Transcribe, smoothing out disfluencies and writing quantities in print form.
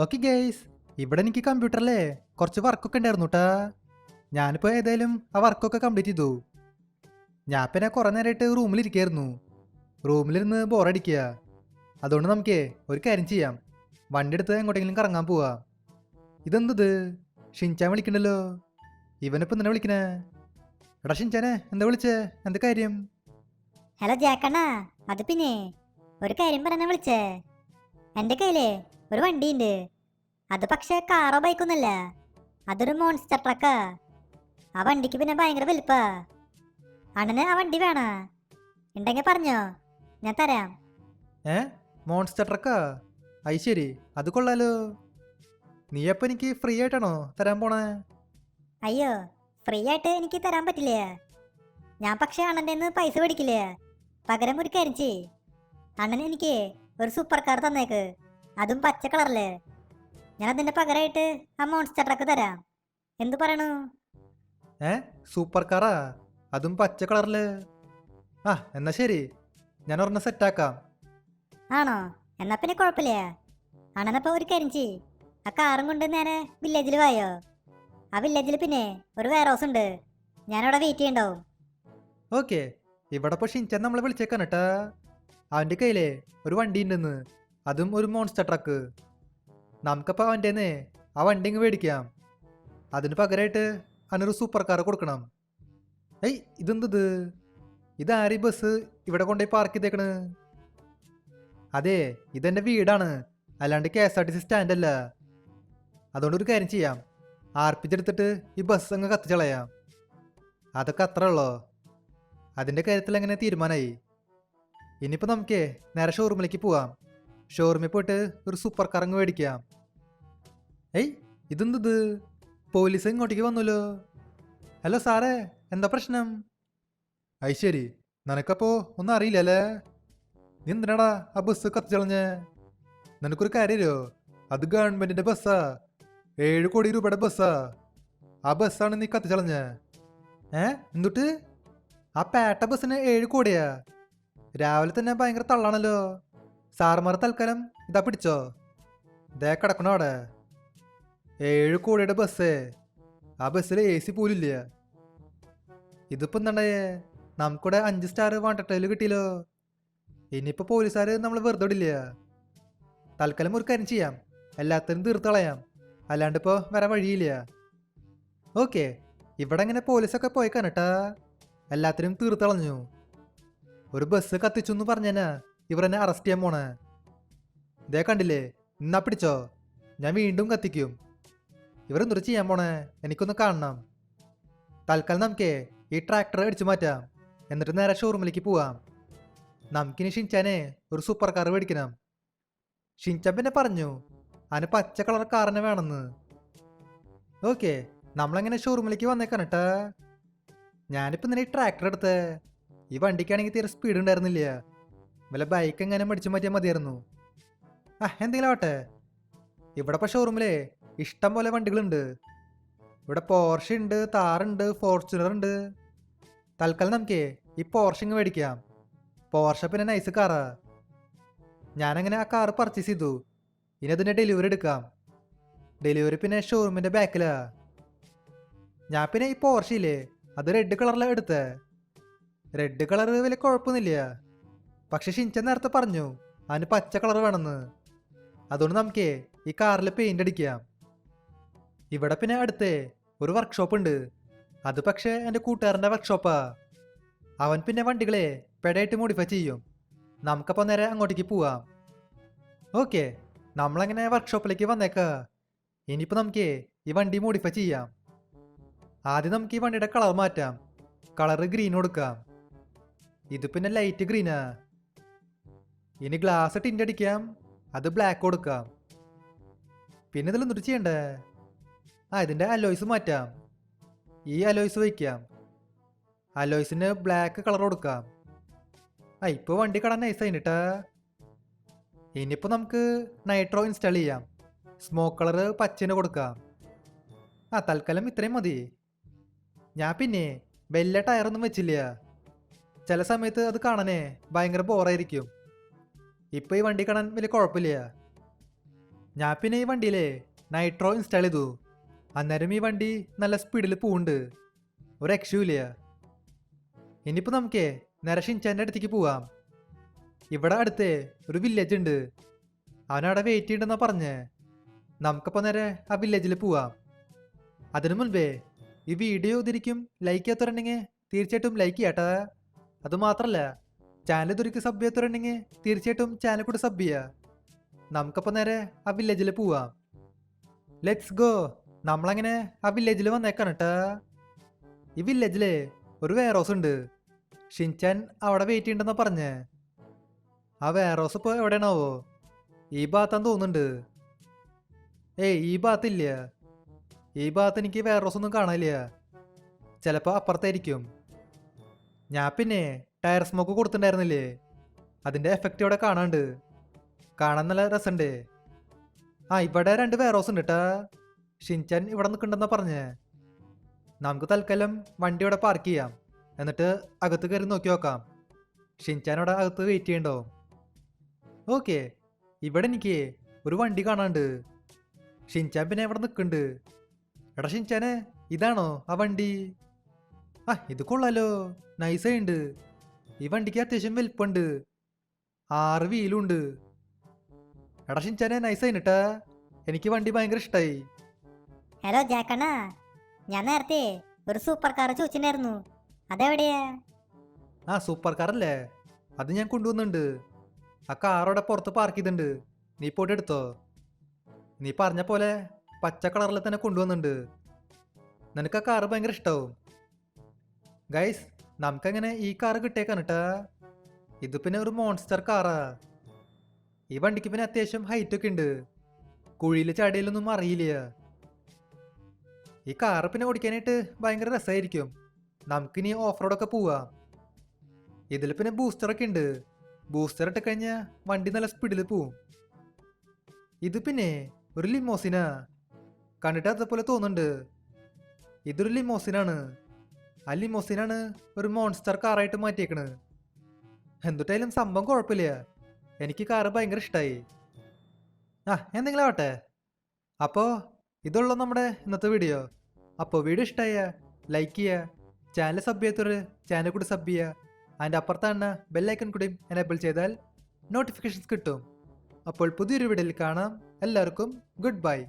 Okay guys, ഇവിടെ എനിക്ക് കമ്പ്യൂട്ടറിലെ കുറച്ച് വർക്കൊക്കെ ഉണ്ടായിരുന്നു കേട്ടാ. ഞാനിപ്പോൾ ഏതായാലും ആ വർക്കൊക്കെ കംപ്ലീറ്റ് ചെയ്തു. ഞാൻ പിന്നെ കുറേ നേരമായിട്ട് റൂമിലിരിക്കുകയായിരുന്നു. റൂമിലിരുന്ന് ബോറടിക്കുക. അതുകൊണ്ട് നമുക്കേ ഒരു കാര്യം ചെയ്യാം, വണ്ടി എടുത്ത് എങ്ങോട്ടെങ്കിലും കറങ്ങാൻ പോവാ. ഇതെന്തത് ഷിൻചാൻ വിളിക്കണ്ടല്ലോ. ഇവനിപ്പോൾ എന്തിനാ വിളിക്കണേ? എടാ ഷിൻചാനെ, എന്താ വിളിച്ചേ? എന്താ കാര്യം? ഹലോ ജാക്കണ്ണാ, അത് പിന്നെ ഒരു കാര്യം പറയാനാ വിളിച്ചേ. എൻ്റെ കയ്യില് ഒരു വണ്ടിയുണ്ട്. അത് പക്ഷേ കാറോ ബൈക്കൊന്നുമല്ല, അതൊരു മോൺസ്റ്റർ ട്രക്കാ. ആ വണ്ടിക്ക് പിന്നെ ഭയങ്കര വലിപ്പാ. അണ്ണന് ആ വണ്ടി വേണോ? ഉണ്ടെങ്കിൽ പറഞ്ഞോ, ഞാൻ തരാം. ഏ, മോൺസ്റ്റർ ട്രക്കാ? അത് ശരി, അത് കൊള്ളാലോ. നീ അപ്പം എനിക്ക് ഫ്രീ ആയിട്ടാണോ തരാൻ പോണേ? അയ്യോ, ഫ്രീ ആയിട്ട് എനിക്ക് തരാൻ പറ്റില്ല. ഞാൻ പക്ഷേ അണ്ണൻ്റെ നിന്ന് പൈസ മേടിക്കില്ല. പകരം ഒരു കാര്യം ചെയ്യ്, അണ്ണൻ എനിക്ക് ഒരു സൂപ്പർ കാർ തന്നേക്ക്, അതും പച്ച കളറില്. ഞാൻ അതിൻ്റെ പകരമായിട്ട് ആ മോൺസ്റ്റർ ട്രക്ക് തരാം. എന്തു പറയണു? ഏ, സൂപ്പർ കാറാ? അതും പച്ച കളറില്? ആ, എന്നാ ശരി, ഞാൻ ഒരെണ്ണം സെറ്റാക്കാം. ആണോ? എന്നാ പിന്നെ കുഴപ്പമില്ല. അണ്ണനപ്പോൾ ഒരു കാര്യം ചെയ്യ്, ആ കാറും കൊണ്ട് നേരെ വില്ലേജിൽ വായോ. ആ വില്ലേജിൽ പിന്നെ ഒരു വെയർ ഹൗസ് ഉണ്ട്, ഞാനവിടെ വെയിറ്റ് ചെയ്യണ്ടാവും. ഓക്കെ, ഇവിടെ ഇപ്പോൾ ഷിൻചാൻ നമ്മളെ വിളിച്ചേക്കാണ് കേട്ടാ. അവൻ്റെ കയ്യിലേ ഒരു വണ്ടി ഉണ്ടെന്ന്, അതും ഒരു മോൺസ്റ്റർ ട്രക്ക്. നമുക്കപ്പോൾ അവൻ്റെ ആ വണ്ടി ഇങ്ങ് മേടിക്കാം. അതിന് പകരമായിട്ട് അവനൊരു സൂപ്പർ കാർ കൊടുക്കണം. ഏയ്, ഇതെന്തത്? ഇതാരീ ബസ് ഇവിടെ കൊണ്ടുപോയി പാർക്ക് ചെയ്തേക്കണ്? അതെ, ഇതെൻ്റെ വീടാണ്, അല്ലാണ്ട് KSRTC സ്റ്റാൻഡല്ല. അതുകൊണ്ട് ഒരു കാര്യം ചെയ്യാം, ആർപ്പിച്ചെടുത്തിട്ട് ഈ ബസ് അങ്ങ് കത്തിച്ചളയാം. അതൊക്കെ അത്ര ഉള്ളോ? അതിൻ്റെ കാര്യത്തിൽ എങ്ങനെ തീരുമാനമായി. ഇനിയിപ്പോൾ നമുക്ക് നേരെ ഷോറൂമിലേക്ക് പോവാം. ഷോറൂമിൽ പോയിട്ട് ഒരു സൂപ്പർ കാർ അങ്ങ് മേടിക്കാം. ഏയ്, ഇതെന്തത്? പോലീസ് ഇങ്ങോട്ടേക്ക് വന്നല്ലോ. ഹലോ സാറേ, എന്താ പ്രശ്നം? അത് ശരി, നിനക്കപ്പോൾ ഒന്നും അറിയില്ലല്ലേ? നീ എന്തിനാടാ ആ ബസ് കത്തിച്ചളഞ്ഞ്? നിനക്കൊരു കാര്യമല്ലോ, അത് ഗവൺമെന്റിന്റെ ബസ്സാ, 7 കോടി രൂപയുടെ ബസ്സാ. ആ ബസ്സാണ് നീ കത്തിച്ചളഞ്ഞ്. എന്തുട്ട്? ആ പേട്ട ബസ്സിന് 7 കോടിയാ? രാവിലെ തന്നെ ഭയങ്കര തള്ളാണല്ലോ. സാറുമാർ തൽക്കാലം ഇതാ പിടിച്ചോ, ദേ കിടക്കണോ അവിടെ. 7 കോടിയുടെ ബസ്സേ, ആ ബസ്സിൽ AC പോലും ഇല്ല. ഇതിപ്പോ എന്താണ്ടായേ? നമുക്കിവിടെ 5 സ്റ്റാർ വാണ്ടട്ടയിൽ കിട്ടിയല്ലോ. ഇനിയിപ്പോൾ പോലീസുകാർ നമ്മൾ വെറുതെ വിടില്ല. തൽക്കാലം ഒരു കാര്യം ചെയ്യാം, എല്ലാത്തിനും തീർത്ത് കളയാം, അല്ലാണ്ട് ഇപ്പോൾ വേറെ വഴിയില്ല. ഓക്കെ, ഇവിടെ ഇങ്ങനെ പോലീസൊക്കെ പോയിക്കാണ് കേട്ടാ. എല്ലാത്തിനും തീർത്ത് കളഞ്ഞു. ഒരു ബസ് കത്തിച്ചു എന്ന് പറഞ്ഞാ ഇവർ എന്നെ അറസ്റ്റ് ചെയ്യാൻ പോണേ. ഇതേ കണ്ടില്ലേ, എന്നാ പിടിച്ചോ, ഞാൻ വീണ്ടും കത്തിക്കും. ഇവരെന്തൊരു ചെയ്യാൻ പോണേ, എനിക്കൊന്ന് കാണണം. തൽക്കാലം നമുക്കേ ഈ ട്രാക്ടർ അടിച്ചു മാറ്റാം, എന്നിട്ട് നേരെ ഷോറൂമിലേക്ക് പോവാം. നമുക്കിനി ഷിൻചാനെ ഒരു സൂപ്പർ കാർ മേടിക്കണം. ഷിൻചാൻ പിന്നെ പറഞ്ഞു അതിന് പച്ച കളർ കാറിനെ വേണമെന്ന്. ഓക്കെ, നമ്മളെങ്ങനെ ഷോറൂമിലേക്ക് വന്നേക്കാണ് കേട്ടാ. ഞാനിപ്പോൾ ഇന്നലെ ഈ ട്രാക്ടർ എടുത്ത്, ഈ വണ്ടിക്കാണെങ്കിൽ തീരെ സ്പീഡ് ഉണ്ടായിരുന്നില്ല. വല്ല ബൈക്ക് എങ്ങനെ മേടിച്ചു മാറ്റിയാൽ മതിയായിരുന്നു. എന്തെങ്കിലും ആവട്ടെ. ഇവിടെ ഇപ്പോൾ ഷോറൂമിലേ ഇഷ്ടം പോലെ വണ്ടികളുണ്ട്. ഇവിടെ പോർഷ ഉണ്ട്, താറുണ്ട്, ഫോർച്യൂണർ ഉണ്ട്. തൽക്കാലം നമുക്ക് ഈ പോർഷിങ് മേടിക്കാം. പോർഷ പിന്നെ നൈസ് കാറാ. ഞാനങ്ങനെ ആ കാറ് പർച്ചേസ് ചെയ്തു. ഇനി അതിൻ്റെ ഡെലിവറി എടുക്കാം. ഡെലിവറി പിന്നെ ഷോറൂമിൻ്റെ ബാക്കിലാ. ഞാൻ പിന്നെ ഈ പോർഷയില്ലേ, അത് റെഡ് കളറിലാണ് എടുത്തത്. റെഡ് കളർ വലിയ കുഴപ്പമൊന്നുമില്ല. പക്ഷെ ഷിൻചാൻ നേരത്തെ പറഞ്ഞു അതിന് പച്ച കളർ വേണമെന്ന്. അതുകൊണ്ട് നമുക്ക് ഈ കാറിൽ പെയിന്റ് അടിക്കാം. ഇവിടെ പിന്നെ അടുത്ത് ഒരു വർക്ക്ഷോപ്പ് ഉണ്ട്. അത് പക്ഷേ എൻ്റെ കൂട്ടുകാരൻ്റെ വർക്ക്ഷോപ്പാ. അവൻ പിന്നെ വണ്ടികളെ പെടയായിട്ട് മോഡിഫൈ ചെയ്യും. നമുക്കപ്പോൾ നേരെ അങ്ങോട്ടേക്ക് പോവാം. ഓക്കെ, നമ്മളങ്ങനെ വർക്ക്ഷോപ്പിലേക്ക് വന്നേക്കാ. ഇനിയിപ്പോൾ നമുക്ക് ഈ വണ്ടി മോഡിഫൈ ചെയ്യാം. ആദ്യം നമുക്ക് ഈ വണ്ടിയുടെ കളർ മാറ്റാം. കളറ് ഗ്രീൻ കൊടുക്കാം. ഇത് പിന്നെ ലൈറ്റ് ഗ്രീനാ. ഇനി ഗ്ലാസ് ടിൻ്റ് അടിക്കാം, അത് ബ്ലാക്ക് കൊടുക്കാം. പിന്നെ ഇതിൽ എന്തൊരു ചെയ്യണ്ടേ? ഇതിൻ്റെ അലോയ്സ് മാറ്റാം. ഈ അലോയ്സ് വയ്ക്കാം. അലോയ്സിന് ബ്ലാക്ക് കളർ കൊടുക്കാം. ഇപ്പോൾ വണ്ടി കാണാൻ നൈസായി കേട്ടാ. ഇനിയിപ്പോൾ നമുക്ക് നൈട്രോ ഇൻസ്റ്റാൾ ചെയ്യാം. സ്മോക്ക് കളർ പച്ചന് കൊടുക്കാം. തൽക്കാലം ഇത്രയും മതി. ഞാൻ പിന്നെ വലിയ ടയറൊന്നും വെച്ചില്ല. ചില സമയത്ത് അത് കാണാനേ ഭയങ്കര ബോറായിരിക്കും. ഇപ്പോൾ ഈ വണ്ടി കാണാൻ വലിയ കുഴപ്പമില്ല. ഞാൻ പിന്നെ ഈ വണ്ടിയിലെ നൈട്രോ ഇൻസ്റ്റാൾ ചെയ്തു. അന്നേരം ഈ വണ്ടി നല്ല സ്പീഡിൽ പോവുണ്ട്, ഒരു രക്ഷയില്ല. ഇനിയിപ്പോൾ നമുക്ക് നേരെ ഷിൻചാൻ്റെ അടുത്തേക്ക് പോവാം. ഇവിടെ അടുത്ത് ഒരു വില്ലേജ് ഉണ്ട്, അവനവിടെ വെയിറ്റ് ചെയ്യണ്ടെന്നാ പറഞ്ഞേ. നമുക്കപ്പോൾ നേരെ ആ വില്ലേജിൽ പോവാം. അതിനു മുൻപേ ഈ വീഡിയോ ഇതിരിക്കും ലൈക്ക് ചെയ്യാത്തവരുണ്ടെങ്കിൽ തീർച്ചയായിട്ടും ലൈക്ക് ചെയ്യാട്ടാ. അതുമാത്രല്ല, ചാനൽ ഇതൊരിക്കും സബ് ചെയ്യാത്തവരുണ്ടെങ്കിൽ തീർച്ചയായിട്ടും ചാനൽ കൂടെ സബ് ചെയ്യുക. നമുക്കപ്പോൾ നേരെ ആ വില്ലേജിൽ പോവാം. Let's go. നമ്മളങ്ങനെ ആ വില്ലേജിൽ വന്നേക്കാണ് കേട്ടാ. ഈ വില്ലേജില് ഒരു വെയർ ഹൗസ് ഉണ്ട്, ഷിൻചാൻ അവിടെ വെയിറ്റ് ചെയ്യണ്ടെന്നാ പറഞ്ഞേ. ആ വെയർ ഹൗസ് ഇപ്പോൾ എവിടെയാണാവോ? ഈ ഭാഗത്താന്ന് തോന്നുന്നുണ്ട്. ഏയ് ഈ ഭാഗത്തില്ല, ഈ ഭാഗത്ത് എനിക്ക് വെയർ ഹൗസ് ഒന്നും കാണാനില്ല. ചിലപ്പോൾ അപ്പുറത്തായിരിക്കും. ഞാൻ പിന്നെ ടയർ സ്മോക്ക് കൊടുത്തിട്ടുണ്ടായിരുന്നില്ലേ, അതിൻ്റെ എഫക്റ്റ് ഇവിടെ കാണാണ്ട്. കാണാൻ നല്ല രസമുണ്ട്. ആ ഇവിടെ 2 വെയർ ഹൗസ് ഉണ്ട് കേട്ടാ. ഷിൻചാൻ ഇവിടെ നിൽക്കണ്ടെന്നാ പറഞ്ഞേ. നമുക്ക് തൽക്കാലം വണ്ടി ഇവിടെ പാർക്ക് ചെയ്യാം, എന്നിട്ട് അകത്ത് കയറി നോക്കി നോക്കാം. ഷിൻചാൻ ഇവിടെ അകത്ത് വെയിറ്റ് ചെയ്യണ്ടാവും. ഓക്കെ, ഇവിടെ എനിക്ക് ഒരു വണ്ടി കാണാണ്ട്. ഷിൻചാൻ പിന്നെ ഇവിടെ നിൽക്കുന്നുണ്ട്. എടാ ഷിൻചാനെ, ഇതാണോ ആ വണ്ടി? ആ ഇത് കൊള്ളാലോ, നൈസായിണ്ട്. ഈ വണ്ടിക്ക് അത്യാവശ്യം വലിപ്പമുണ്ട്, 6 വീലുണ്ട്. എടാ ഷിൻചാനെ, നൈസായിട്ടാ, എനിക്ക് വണ്ടി ഭയങ്കര ഇഷ്ടമായി. ഹലോ ജാക്കണ്ണ, ഞാൻ നേരത്തെ ഒരു സൂപ്പർ കാർ ചോദിച്ചിട്ടുണ്ടായിരുന്നു, അതെവിടെയാ? ആ സൂപ്പർ കാറല്ലേ, അത് ഞാൻ കൊണ്ടുവന്നുണ്ട്. ആ കാറോടെ പുറത്ത് പാർക്ക് ചെയ്തിട്ടുണ്ട്, നീ പോയിട്ട് എടുത്തോ. നീ പറഞ്ഞ പോലെ പച്ച കളറിൽ തന്നെ കൊണ്ടുവന്നുണ്ട്. നിനക്ക് ആ കാറ് ഭയങ്കര ഇഷ്ടമാവും. ഗൈസ്, നമുക്കങ്ങനെ ഈ കാറ് കിട്ടിയേക്കാണ് കേട്ടാ. ഇത് പിന്നെ ഒരു മോൺസ്റ്റർ കാറാ. ഈ വണ്ടിക്ക് പിന്നെ അത്യാവശ്യം ഹൈറ്റ് ഒക്കെ ഉണ്ട്, കുഴിയിൽ ചാടിയിലൊന്നും അറിയില്ല. ഈ കാറ് പിന്നെ ഓടിക്കാനായിട്ട് ഭയങ്കര രസമായിരിക്കും. നമുക്കിനി ഓഫ് റോഡൊക്കെ പോവാം. ഇതിൽ പിന്നെ ബൂസ്റ്ററൊക്കെ ഉണ്ട്, ബൂസ്റ്റർ ഇട്ട് കഴിഞ്ഞാൽ വണ്ടി നല്ല സ്പീഡിൽ പോവും. ഇത് പിന്നെ ഒരു ലിമോസിനാ, കണ്ടിട്ട് അതേപോലെ തോന്നുന്നുണ്ട്. ഇതൊരു ലിമോസിനാണ്. ആ ലിമോസിനാണ് ഒരു മോൺസ്റ്റർ കാറായിട്ട് മാറ്റിയേക്കണ്. എന്തുട്ടായാലും സംഭവം കുഴപ്പമില്ല, എനിക്ക് കാറ് ഭയങ്കര ഇഷ്ടമായി. ആ എന്തെങ്കിലും ആവട്ടെ. അപ്പോൾ ഇതുള്ള നമ്മുടെ ഇന്നത്തെ വീഡിയോ. അപ്പോൾ വീഡിയോ ഇഷ്ടമായ ലൈക്ക് ചെയ്യുക, ചാനൽ സബ് ചെയ്യാത്തൊരു ചാനൽ കൂടി സബ് ചെയ്യുക. അതിൻ്റെ അപ്പുറത്താണ് ബെല്ലൈക്കൺ കൂടിയും എനേബിൾ ചെയ്താൽ നോട്ടിഫിക്കേഷൻസ് കിട്ടും. അപ്പോൾ പുതിയൊരു വീഡിയോയിൽ കാണാം. എല്ലാവർക്കും ഗുഡ് ബൈ.